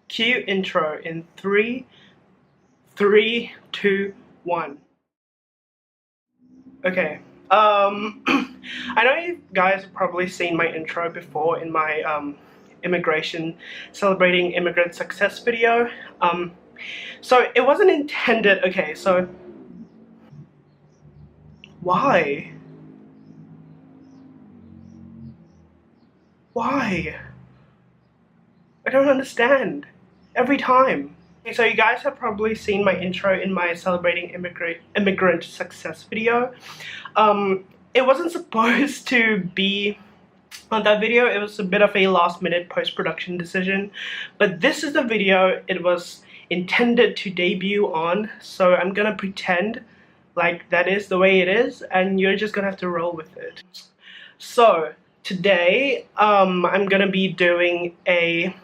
Cue intro in 3, 2, 1. Okay. I know you guys have probably seen my intro before in my immigration celebrating immigrant success video. So it wasn't intended. Okay, so why? Why? I don't understand. Every time. Okay, so you guys have probably seen my intro in my celebrating immigrant success video. It wasn't supposed to be on that video. It was a bit of a last-minute post-production decision, but this is the video it was intended to debut on, so I'm gonna pretend like that is the way it is, and you're just gonna have to roll with it. So today I'm gonna be doing a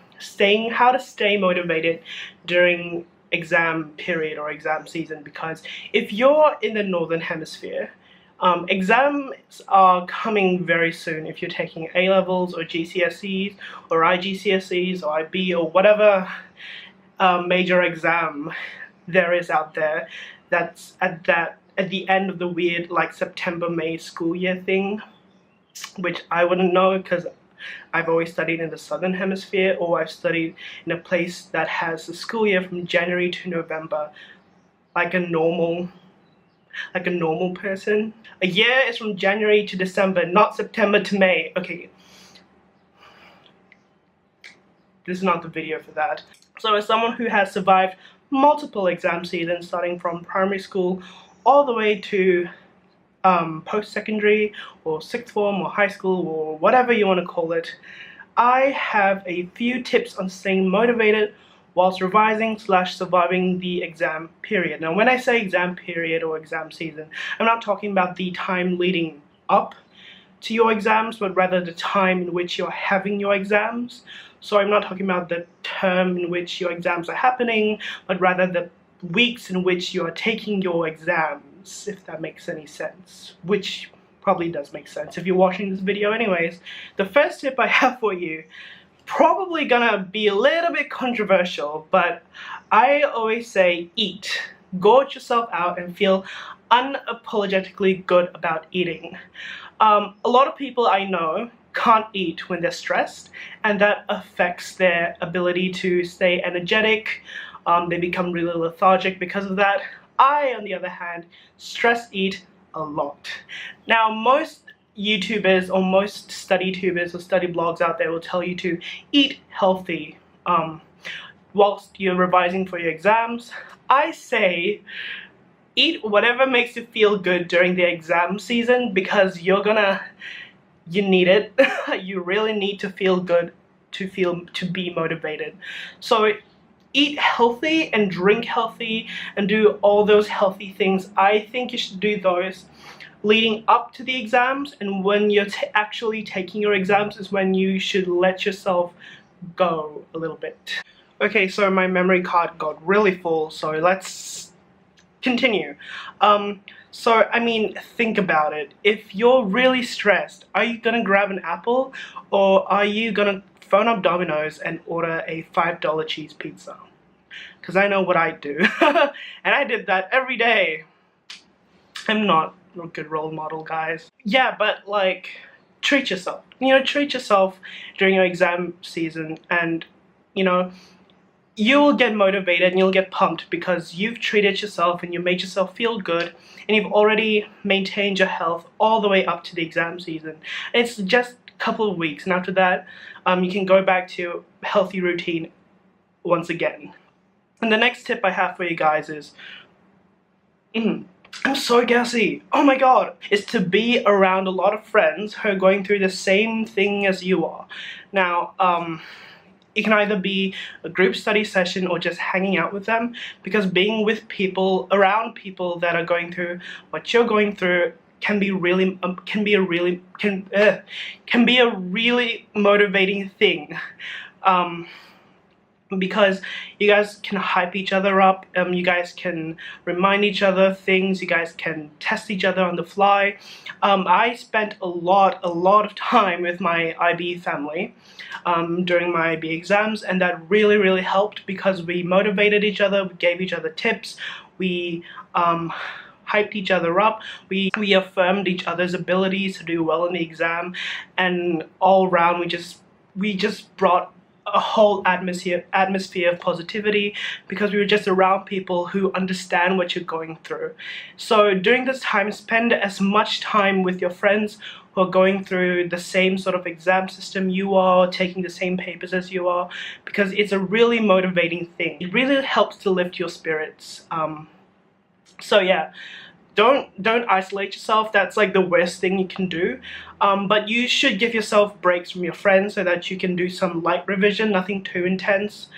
how to stay motivated during exam period or exam season, because if you're in the northern hemisphere, exams are coming very soon. If you're taking A-levels or GCSEs or IGCSEs or IB or whatever major exam there is out there, that's at the end of the weird like September-May school year thing, which I wouldn't know because I've always studied in the southern hemisphere, or I've studied in a place that has the school year from January to November, like a normal person. A year is from January to December, not September to May. Okay, this is not the video for that. So as someone who has survived multiple exam seasons, starting from primary school all the way to post-secondary or sixth form or high school or whatever you want to call it, I have a few tips on staying motivated whilst revising / surviving the exam period. Now when I say exam period or exam season, I'm not talking about the time leading up to your exams, but rather the time in which you're having your exams. So I'm not talking about the term in which your exams are happening, but rather the weeks in which you are taking your exams, if that makes any sense, which probably does make sense if you're watching this video anyways. The first tip I have for you, probably gonna be a little bit controversial, but I always say eat. Gorge yourself out and feel unapologetically good about eating. A lot of people I know can't eat when they're stressed, and that affects their ability to stay energetic. They become really lethargic because of that. I, on the other hand, stress eat a lot. Now, most YouTubers or most study tubers or study blogs out there will tell you to eat healthy whilst you're revising for your exams. I say eat whatever makes you feel good during the exam season, because you need it. You really need to feel good to be motivated. So eat healthy and drink healthy and do all those healthy things. I think you should do those leading up to the exams, and when you're actually taking your exams is when you should let yourself go a little bit. Okay, so my memory card got really full, so let's continue. So I mean, think about it. If you're really stressed, are you gonna grab an apple, or are you gonna phone up Domino's and order a $5 cheese pizza? Because I know what I do. And I did that every day. I'm not a good role model, guys. Yeah, but like, treat yourself. You know, treat yourself during your exam season, and you know, you'll get motivated and you'll get pumped because you've treated yourself and you made yourself feel good, and you've already maintained your health all the way up to the exam season. And it's just a couple of weeks, and after that you can go back to a healthy routine once again. And the next tip I have for you guys is I'm so gassy, oh my god, is to be around a lot of friends who are going through the same thing as you are. Now it can either be a group study session or just hanging out with them, because being with people, around people that are going through what you're going through can be a really motivating thing. because you guys can hype each other up, you guys can remind each other things, you guys can test each other on the fly. I spent a lot of time with my IB family during my IB exams, and that really helped because we motivated each other, we gave each other tips, we hyped each other up, we affirmed each other's abilities to do well in the exam, and all around we just brought a whole atmosphere of positivity because we were just around people who understand what you're going through. So during this time, spend as much time with your friends who are going through the same sort of exam system you are, taking the same papers as you are, because it's a really motivating thing. It really helps to lift your spirits. So yeah, don't isolate yourself. That's like the worst thing you can do. But you should give yourself breaks from your friends so that you can do some light revision, nothing too intense.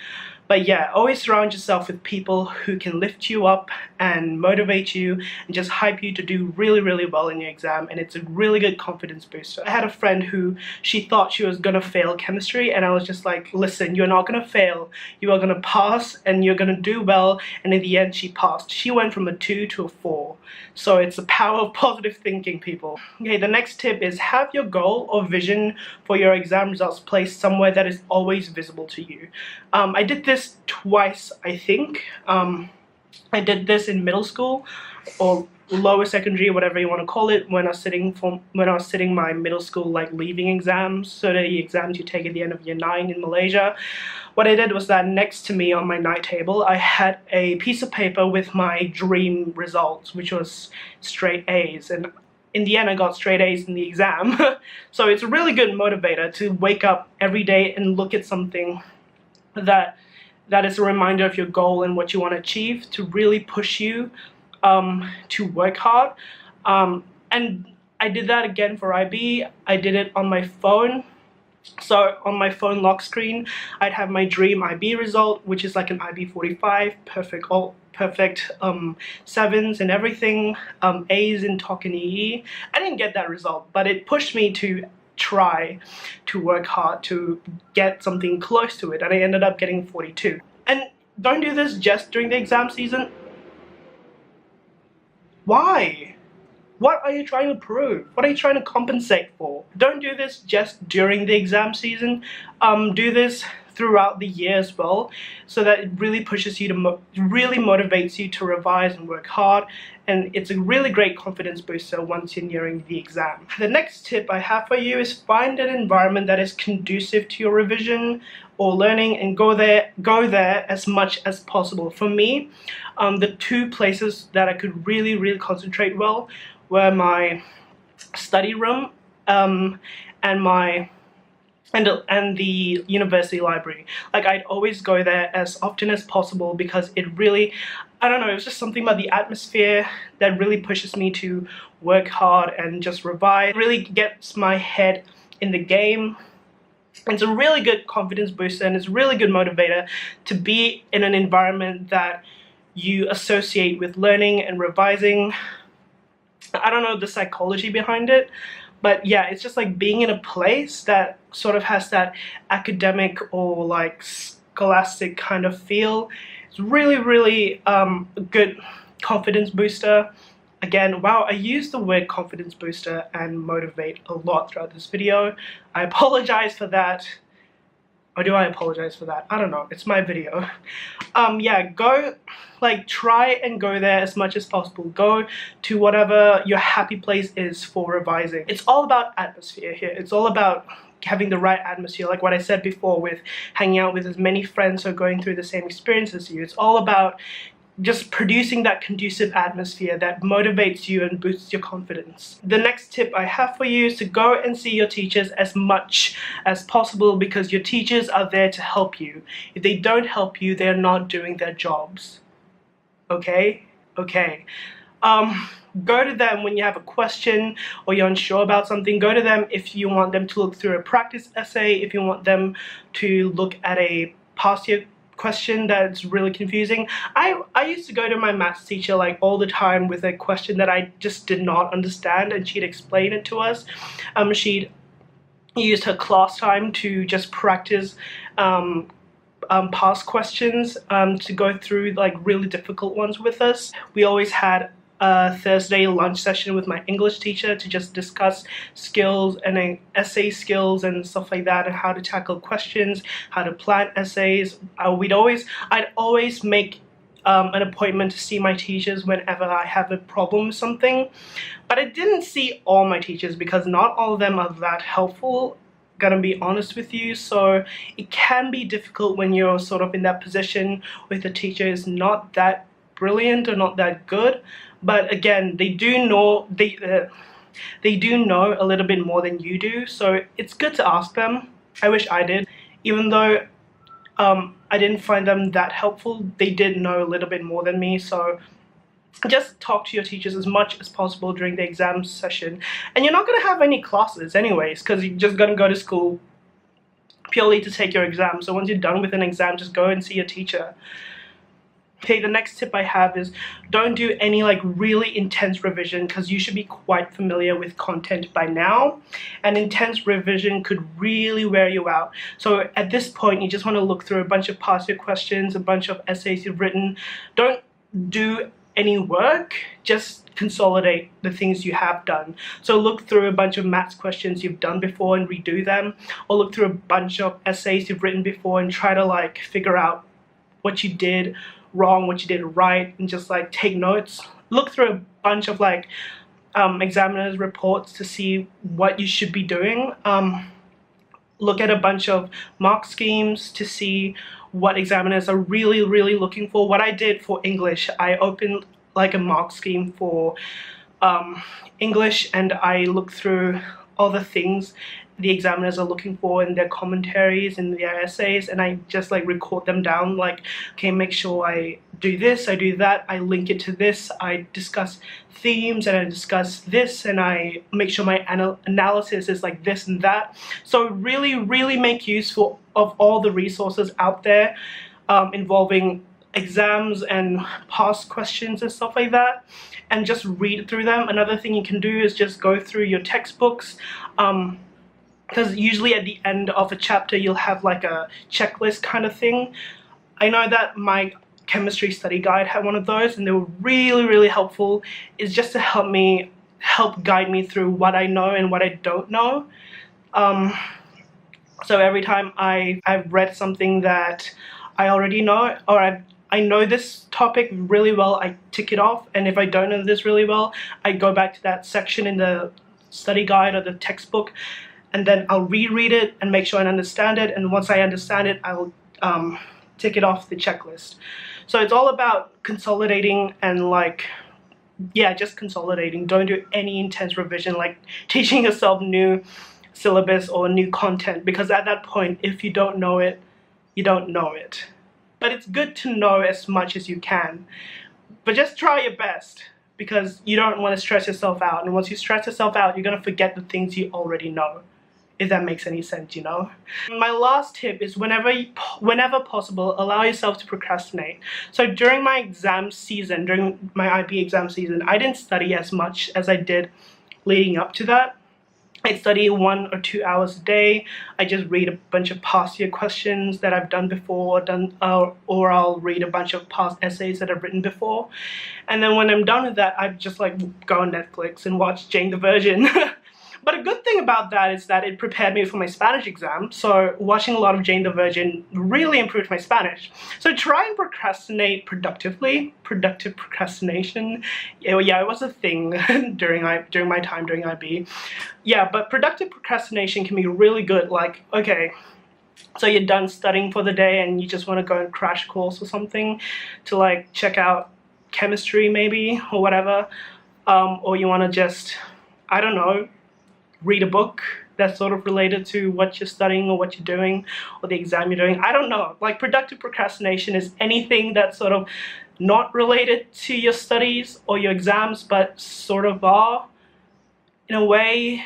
But yeah, always surround yourself with people who can lift you up and motivate you and just hype you to do really well in your exam, and it's a really good confidence booster. I had a friend who, she thought she was gonna fail chemistry, and I was just like, listen, you're not gonna fail, you are gonna pass and you're gonna do well, and in the end she passed. She went from a 2 to a 4. So it's the power of positive thinking, people. Okay, the next tip is have your goal or vision for your exam results placed somewhere that is always visible to you. I did this twice, I think. I did this in middle school or lower secondary, whatever you want to call it, when I was sitting my middle school like leaving exams, so the exams you take at the end of year 9 in Malaysia. What I did was that next to me on my night table, I had a piece of paper with my dream results, which was straight A's, and in the end I got straight A's in the exam. So it's a really good motivator to wake up every day and look at something that is a reminder of your goal and what you want to achieve, to really push you to work hard. And I did that again for IB. I did it on my phone. So on my phone lock screen, I'd have my dream IB result, which is like an IB 45, perfect 7s and everything, A's in TOC and EE. I didn't get that result, but it pushed me to try to work hard to get something close to it, and I ended up getting 42. And don't do this just during the exam season. Why? What are you trying to prove? What are you trying to compensate for? Don't do this just during the exam season. Do this throughout the year as well, so that it really pushes you to really motivates you to revise and work hard, and it's a really great confidence booster once you're nearing the exam. The next tip I have for you is find an environment that is conducive to your revision or learning, and go there as much as possible. For me, the two places that I could really concentrate well were my study room and the university library. Like, I'd always go there as often as possible because it really, I don't know, it was just something about the atmosphere that really pushes me to work hard and just revise. It really gets my head in the game. It's a really good confidence booster, and it's a really good motivator to be in an environment that you associate with learning and revising. I don't know the psychology behind it, but yeah, it's just like being in a place that sort of has that academic or like scholastic kind of feel. It's really a good confidence booster. Again, wow, I used the word confidence booster and motivate a lot throughout this video. I apologize for that. Or do I apologize for that? I don't know, it's my video. Yeah, try and go there as much as possible. Go to whatever your happy place is for revising. It's all about atmosphere here. It's all about having the right atmosphere, like what I said before, with hanging out with as many friends who are going through the same experience as you. It's all about just producing that conducive atmosphere that motivates you and boosts your confidence. The next tip I have for you is to go and see your teachers as much as possible, because your teachers are there to help you. If they don't help you, they're not doing their jobs. Okay? Okay. Go to them when you have a question or you're unsure about something. Go to them if you want them to look through a practice essay, if you want them to look at a past year question that's really confusing. I used to go to my maths teacher like all the time with a question that I just did not understand, and she'd explain it to us. She'd used her class time to just practice past questions to go through like really difficult ones with us. We always had a Thursday lunch session with my English teacher to just discuss skills and essay skills and stuff like that, and how to tackle questions, how to plan essays. I'd always make an appointment to see my teachers whenever I have a problem with something. But I didn't see all my teachers because not all of them are that helpful, gonna be honest with you. So it can be difficult when you're sort of in that position with the teacher is not that brilliant or not that good. But again, they do know they do know a little bit more than you do, so it's good to ask them. I wish I did, even though I didn't find them that helpful. They did know a little bit more than me, so just talk to your teachers as much as possible during the exam session. And you're not going to have any classes anyways, because you're just going to go to school purely to take your exam. So once you're done with an exam, just go and see your teacher. Okay, the next tip I have is don't do any like really intense revision, because you should be quite familiar with content by now, and intense revision could really wear you out. So at this point, you just want to look through a bunch of past year questions, a bunch of essays you've written. Don't do any work, just consolidate the things you have done. So look through a bunch of maths questions you've done before and redo them, or look through a bunch of essays you've written before and try to like figure out what you did wrong, what you did right, and just like take notes. Look through a bunch of like examiners' reports to see what you should be doing. Look at a bunch of mark schemes to see what examiners are really looking for. What I did for English, I opened like a mark scheme for English, and I looked through all the things the examiners are looking for in their commentaries and their essays, and I just like record them down, like, okay, make sure I do this, I do that, I link it to this, I discuss themes, and I discuss this, and I make sure my analysis is like this and that. So really make use of all the resources out there involving exams and past questions and stuff like that, and just read through them. Another thing you can do is just go through your textbooks, because usually at the end of a chapter you'll have like a checklist kind of thing. I know that my chemistry study guide had one of those, and they were really helpful. It's just to help guide me through what I know and what I don't know. So every time I've read something that I already know, or I know this topic really well, I tick it off, and if I don't know this really well, I go back to that section in the study guide or the textbook, and then I'll reread it and make sure I understand it, and once I understand it, I'll tick it off the checklist. So it's all about consolidating and like, yeah, just consolidating. Don't do any intense revision, like teaching yourself new syllabus or new content, because at that point, if you don't know it, you don't know it. But it's good to know as much as you can, but just try your best, because you don't want to stress yourself out, and once you stress yourself out, you're going to forget the things you already know, if that makes any sense, you know. My last tip is whenever possible, allow yourself to procrastinate. So during my exam season, during my IB exam season, I didn't study as much as I did leading up to that. I study 1 or 2 hours a day. I just read a bunch of past year questions that I've done before, or I'll read a bunch of past essays that I've written before. And then when I'm done with that, I just like go on Netflix and watch Jane the Virgin. But a good thing about that is that it prepared me for my Spanish exam. So watching a lot of Jane the Virgin really improved my Spanish. So try and procrastinate productively. Productive procrastination. Yeah, it was a thing during my time during IB. Yeah, but productive procrastination can be really good. Like, okay, so you're done studying for the day and you just want to go and crash course or something to like check out chemistry maybe or whatever. Or you want to just, I don't know, read a book that's sort of related to what you're studying or what you're doing or the exam you're doing. I don't know. Like, productive procrastination is anything that's sort of not related to your studies or your exams, but sort of are in a way.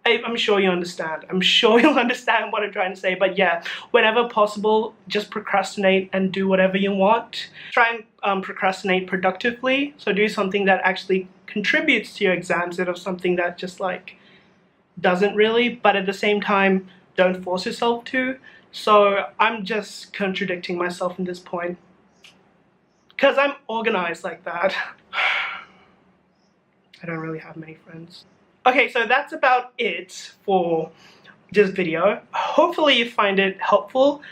I'm sure you understand. I'm sure you'll understand what I'm trying to say. But yeah, whenever possible, just procrastinate and do whatever you want. Try and procrastinate productively. So do something that actually contributes to your exams instead of something that just like doesn't really. But at the same time, don't force yourself to. So I'm just contradicting myself in this point. Because I'm organized like that. I don't really have many friends. Okay, so that's about it for this video. Hopefully you find it helpful.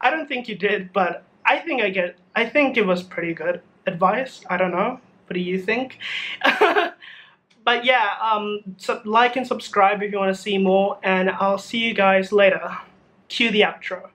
I don't think you did, but I think it was pretty good advice. I don't know. What do you think? But yeah, like and subscribe if you want to see more, and I'll see you guys later. Cue the outro.